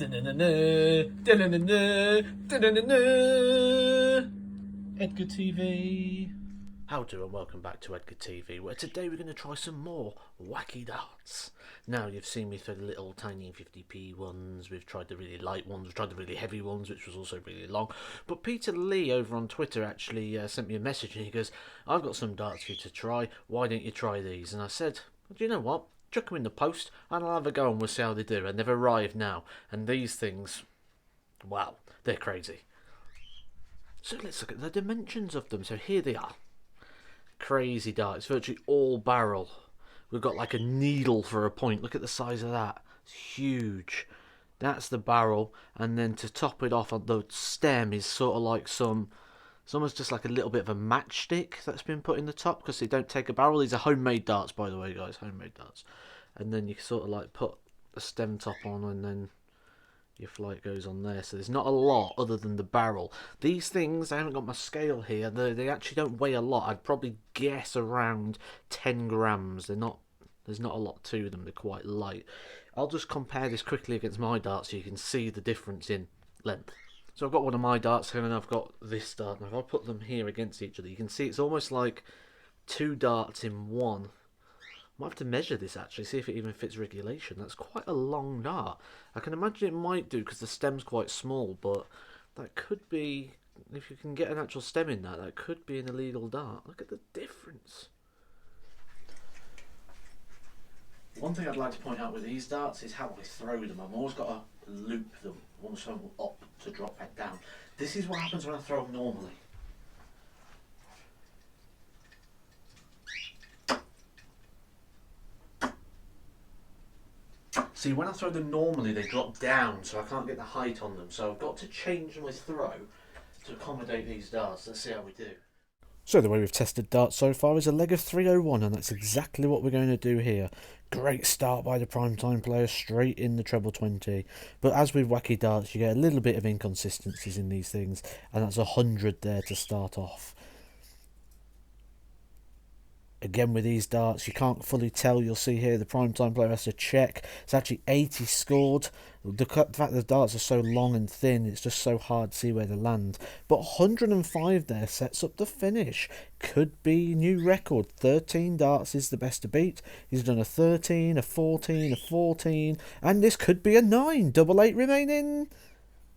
Edgar TV. How do and welcome back to Edgar TV, where today we're going to try some more wacky darts. Now, you've seen me throw the little tiny 50p ones, we've tried the really light ones, we've tried the really heavy ones, which was also really long. But Peter Lee over on Twitter actually sent me a message and he goes, I've got some darts for you to try, why don't you try these? And I said, do you know what? Chuck them in the post and I'll have a go and we'll see how they do. And they've arrived now. And these things, wow, they're crazy. So let's look at the dimensions of them. So here they are. Crazy dart. It's virtually all barrel. We've got like a needle for a point. Look at the size of that. It's huge. That's the barrel. And then to top it off, on the stem is sort of like it's almost just like a little bit of a matchstick that's been put in the top because they don't take a barrel. These are homemade darts, by the way, guys. Homemade darts. And then you sort of like put a stem top on and then your flight goes on there. So there's not a lot other than the barrel. These things, I haven't got my scale here, they actually don't weigh a lot. I'd probably guess around 10 grams. There's not a lot to them. They're quite light. I'll just compare this quickly against my darts so you can see the difference in length. So I've got one of my darts here and I've got this dart. Now if I put them here against each other, you can see it's almost like two darts in one. I might have to measure this actually, see if it even fits regulation. That's quite a long dart. I can imagine it might do because the stem's quite small, but that could be, if you can get an actual stem in that could be an illegal dart. Look at the difference. One thing I'd like to point out with these darts is how I throw them. I've always got to loop them, almost throw them up to drop back down. This is what happens when I throw them normally. See, when I throw them normally, they drop down, so I can't get the height on them. So I've got to change my throw to accommodate these darts. Let's see how we do. So the way we've tested darts so far is a leg of 301, and that's exactly what we're going to do here. Great start by the primetime player, straight in the treble 20. But as with wacky darts, you get a little bit of inconsistencies in these things, and that's 100 there to start off. Again with these darts, you can't fully tell. You'll see here the primetime player has to check. It's actually 80 scored. The fact the darts are so long and thin, it's just so hard to see where they land. But 105 there sets up the finish. Could be new record. 13 darts is the best to beat. He's done a 13, a 14, a 14, and this could be a 9. Double 8 remaining.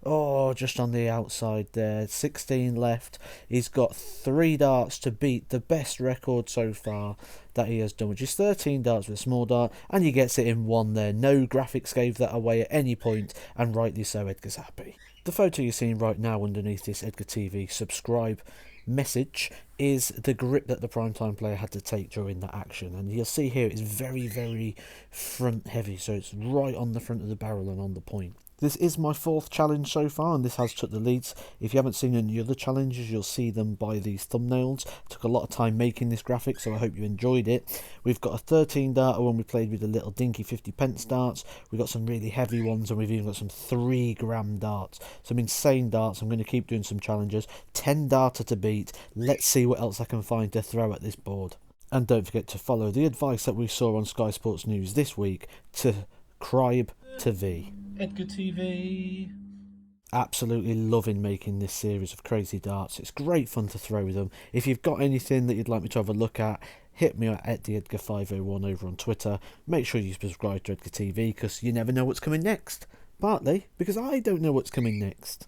Oh, just on the outside there. 16 left. He's got 3 darts to beat the best record so far that he has done, which is 13 darts with a small dart, and he gets it in 1 there. No graphics gave that away at any point, and rightly so, Edgar's happy. The photo you're seeing right now underneath this Edgar TV subscribe message is the grip that the primetime player had to take during that action, and you'll see here it's very, very front heavy, so it's right on the front of the barrel and on the point. This is my 4th challenge so far, and this has took the leads. If you haven't seen any other challenges, you'll see them by these thumbnails. Took a lot of time making this graphic, so I hope you enjoyed it. We've got a 13 darter when we played with the little dinky 50p darts. We've got some really heavy ones, and we've even got some 3-gram darts. Some insane darts. I'm going to keep doing some challenges. 10 darter to beat. Let's see what else I can find to throw at this board. And don't forget to follow the advice that we saw on Sky Sports News this week to subscribe to V. Edgar TV. Absolutely loving making this series of crazy darts. It's great fun to throw them. If you've got anything that you'd like me to have a look at, hit me at the Edgar501 over on Twitter. Make sure you subscribe to Edgar TV because you never know what's coming next. Partly because I don't know what's coming next.